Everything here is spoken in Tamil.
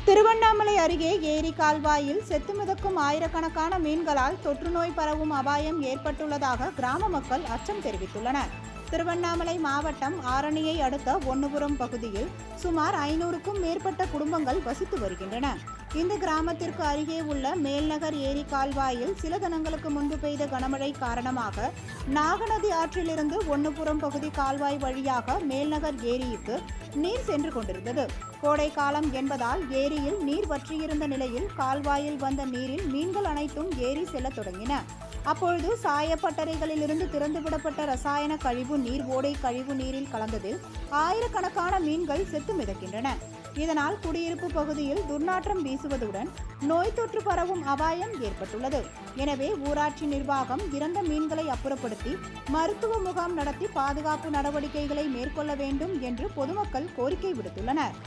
திருவண்ணாமலை அருகே ஏரி கால்வாயில் செத்து மிதக்கும் ஆயிரக்கணக்கான மீன்களால் தொற்றுநோய் பரவும் அபாயம் ஏற்பட்டுள்ளதாக கிராம மக்கள் அச்சம் தெரிவித்துள்ளனர். திருவண்ணாமலை மாவட்டம் ஆரணியை அடுத்த ஒன்னுபுரம் பகுதியில் சுமார் 500க்கும் மேற்பட்ட குடும்பங்கள் வசித்து வருகின்றன. இந்த கிராமத்திற்கு அருகே உள்ள மேல்நகர் ஏரி கால்வாயில் சில தினங்களுக்கு முன்பு பெய்த கனமழை காரணமாக நாகநதி ஆற்றிலிருந்து ஒன்னுபுரம் பகுதி கால்வாய் வழியாக மேல்நகர் ஏரிக்கு நீர் சென்று கொண்டிருந்தது. கோடை காலம் என்பதால் ஏரியில் நீர் வற்றியிருந்த நிலையில் கால்வாயில் வந்த நீரில் மீன்கள் அனைத்தும் ஏரி செல்ல தொடங்கின. அப்பொழுது சாயப்பட்டறைகளிலிருந்து திறந்துவிடப்பட்ட ரசாயன கழிவு நீர் ஓடை கழிவு நீரில் கலந்ததில் ஆயிரக்கணக்கான மீன்கள் செத்து மிதக்கின்றன. இதனால் குடியிருப்பு பகுதியில் துர்நாற்றம் வீசுவதுடன் நோய் தொற்று பரவும் அபாயம் ஏற்பட்டுள்ளது. எனவே ஊராட்சி நிர்வாகம் இறந்த மீன்களை அப்புறப்படுத்தி மருத்துவ முகாம் நடத்தி பாதுகாப்பு நடவடிக்கைகளை மேற்கொள்ள வேண்டும் என்று பொதுமக்கள் கோரிக்கை விடுத்துள்ளனர்.